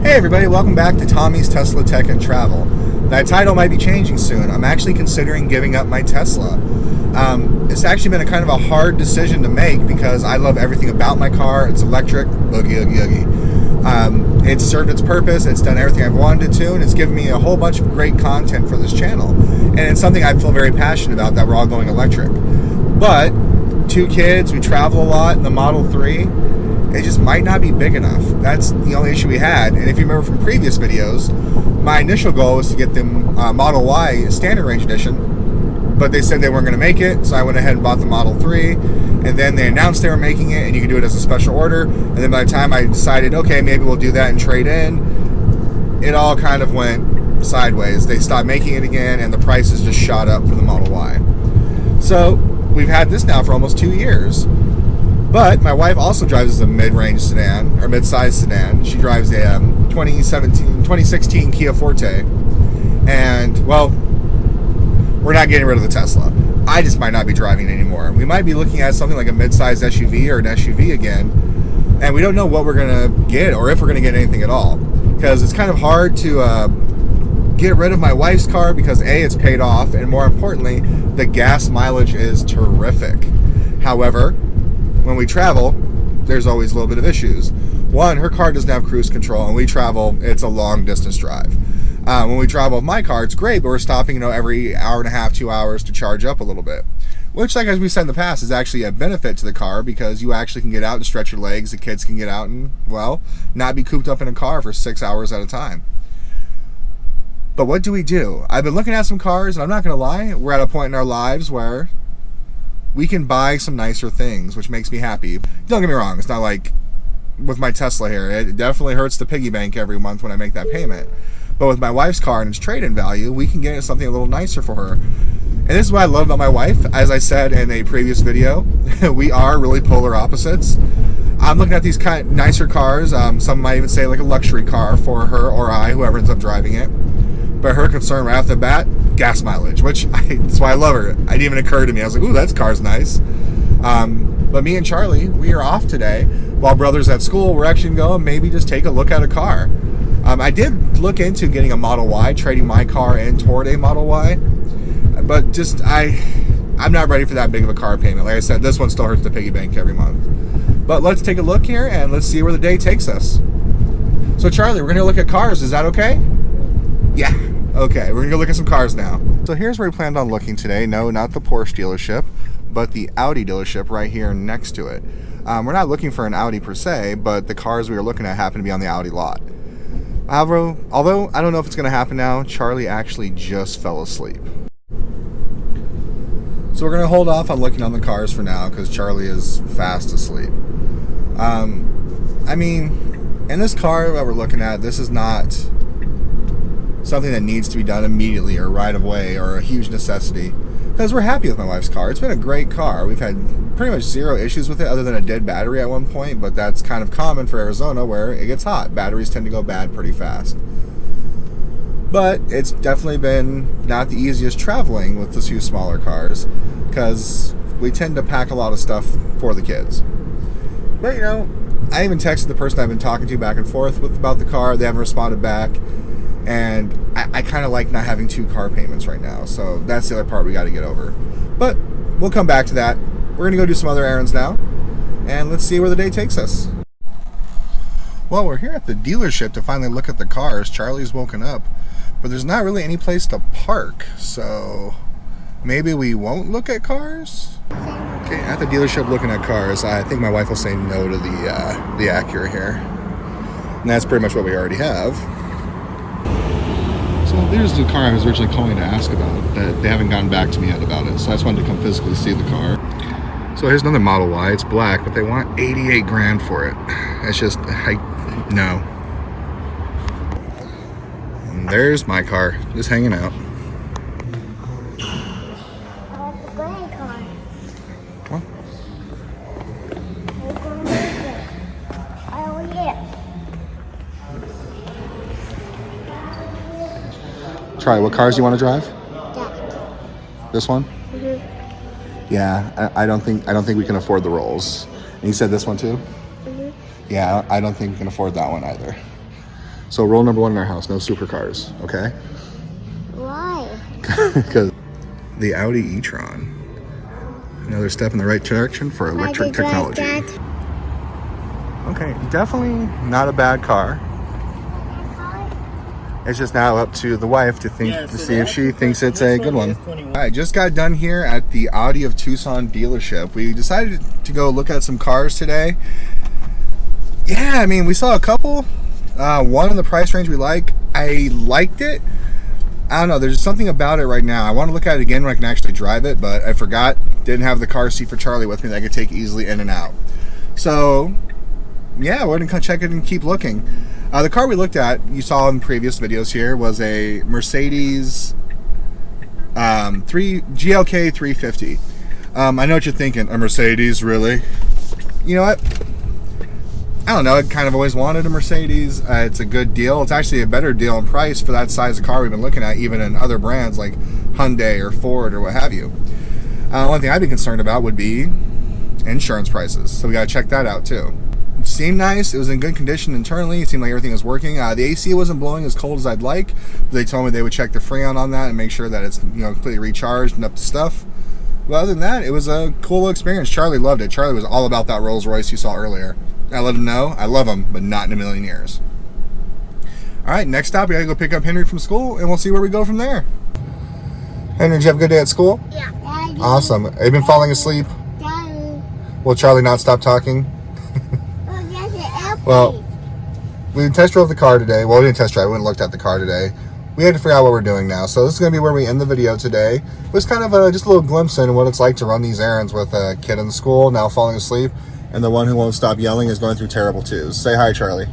Hey everybody, welcome back to Tommy's Tesla Tech and Travel. That title might be changing soon. I'm actually considering giving up my Tesla. It's actually been a kind of a hard decision to make because I love everything about my car. It's electric, boogie, oogie, oogie. It's served its purpose, it's done everything I've wanted it to, and it's given me a whole bunch of great content for this channel. And it's something I feel very passionate about, that we're all going electric. But, 2 kids, we travel a lot, and the Model 3, it just might not be big enough. That's the only issue we had. And if you remember from previous videos, my initial goal was to get them Model Y Standard Range Edition, but they said they weren't going to make it, so I went ahead and bought the Model 3, and then they announced they were making it, and you can do it as a special order, and then by the time I decided, okay, maybe we'll do that and trade in, it all kind of went sideways. They stopped making it again, and the prices just shot up for the Model Y. So, we've had this now for almost 2 years. But my wife also drives a mid-range sedan, or mid-size sedan. She drives a 2016 Kia Forte. And, well, we're not getting rid of the Tesla. I just might not be driving it anymore. We might be looking at something like a mid-size SUV or an SUV again. And we don't know what we're going to get or if we're going to get anything at all. Because it's kind of hard to get rid of my wife's car because A, it's paid off, and more importantly, the gas mileage is terrific. However, when we travel, there's always a little bit of issues. One, her car doesn't have cruise control, and we travel, it's a long distance drive. When we travel with my car, it's great, but we're stopping, every hour and a half, 2 hours to charge up a little bit. Which, like as we said in the past, is actually a benefit to the car because you actually can get out and stretch your legs, the kids can get out and, well, not be cooped up in a car for 6 hours at a time. But what do we do? I've been looking at some cars, and I'm not going to lie, we're at a point in our lives where we can buy some nicer things, which makes me happy. Don't get me wrong, it's not like with my Tesla here. It definitely hurts the piggy bank every month when I make that payment. But with my wife's car and its trade-in value, we can get something a little nicer for her. And this is what I love about my wife. As I said in a previous video, we are really polar opposites. I'm looking at these kind of nicer cars. Some might even say like a luxury car for her or I, whoever ends up driving it. But her concern right off the bat, gas mileage, that's why I love her. It didn't even occur to me. I was like, ooh, that car's nice. But me and Charlie, we are off today. While brother's at school, we're actually going to go and maybe just take a look at a car. I did look into getting a Model Y, trading my car in toward a Model Y. But just, I'm not ready for that big of a car payment. Like I said, this one still hurts the piggy bank every month. But let's take a look here and let's see where the day takes us. So Charlie, we're going to look at cars. Is that okay? Yeah. Okay, we're going to go look at some cars now. So here's where we planned on looking today. No, not the Porsche dealership, but the Audi dealership right here next to it. We're not looking for an Audi per se, but the cars we were looking at happen to be on the Audi lot. However, although I don't know if it's going to happen now, Charlie actually just fell asleep. So we're going to hold off on looking on the cars for now because Charlie is fast asleep. I mean, in this car that we're looking at, this is not something that needs to be done immediately or right away or a huge necessity because we're happy with my wife's car. It's been a great car. We've had pretty much 0 issues with it other than a dead battery at one point, but that's kind of common for Arizona where it gets hot. Batteries tend to go bad pretty fast. But it's definitely been not the easiest traveling with the 2 smaller cars because we tend to pack a lot of stuff for the kids. But I even texted the person I've been talking to back and forth with about the car. They haven't responded back. And I kind of like not having 2 car payments right now. So that's the other part we got to get over. But we'll come back to that. We're going to go do some other errands now. And let's see where the day takes us. Well, we're here at the dealership to finally look at the cars. Charlie's woken up. But there's not really any place to park. So maybe we won't look at cars? Okay, at the dealership looking at cars, I think my wife will say no to the Acura here. And that's pretty much what we already have. So there's the car I was originally calling to ask about that they haven't gotten back to me yet about it. So I just wanted to come physically see the car. So here's another Model Y. It's black, but they want 88 grand for it. It's just, no. And there's my car, just hanging out. I like the gray car. Well, Oh, yeah. Charlie, what cars do you want to drive? That. This one? Mm-hmm. Yeah, I don't think we can afford the Rolls. And you said this one too? Mm-hmm. Yeah, I don't think we can afford that one either. So rule number 1 in our house, no supercars, okay? Why? Because the Audi e-tron. Another step in the right direction for electric technology. Okay, definitely not a bad car. It's just now up to the wife to see if she thinks it's a good one. I just got done here at the Audi of Tucson dealership. We decided to go look at some cars today. Yeah, I mean, we saw a couple. One in the price range we like. I liked it. I don't know, there's something about it right now. I want to look at it again when I can actually drive it, but I forgot. Didn't have the car seat for Charlie with me that I could take easily in and out. So, yeah, we're going to check it and keep looking. The car we looked at, you saw in previous videos here, was a Mercedes GLK 350. I know what you're thinking. A Mercedes, really? You know what? I don't know. I kind of always wanted a Mercedes. It's a good deal. It's actually a better deal in price for that size of car we've been looking at, even in other brands like Hyundai or Ford or what have you. One thing I'd be concerned about would be insurance prices. So we got to check that out too. It seemed nice. It was in good condition internally. It seemed like everything was working. The AC wasn't blowing as cold as I'd like. But they told me they would check the Freon on that and make sure that it's completely recharged and up to stuff. But other than that, it was a cool experience. Charlie loved it. Charlie was all about that Rolls Royce you saw earlier. I let him know I love him, but not in a million years. All right, next stop, we gotta go pick up Henry from school, and we'll see where we go from there. Henry, did you have a good day at school? Yeah. Awesome. Have you been falling asleep? Daddy. Will Charlie not stop talking? Oh, that's an airplane. Well, we test drove the car today. Well, we didn't test drive. We went and looked at the car today. We had to figure out what we're doing now. So this is going to be where we end the video today. It was kind of just a little glimpse into what it's like to run these errands with a kid in school, now falling asleep. And the one who won't stop yelling is going through terrible twos. Say hi, Charlie.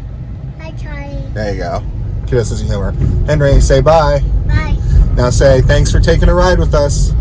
Hi, Charlie. There you go. Kid has sense of humor. Henry, say bye. Bye. Now say thanks for taking a ride with us.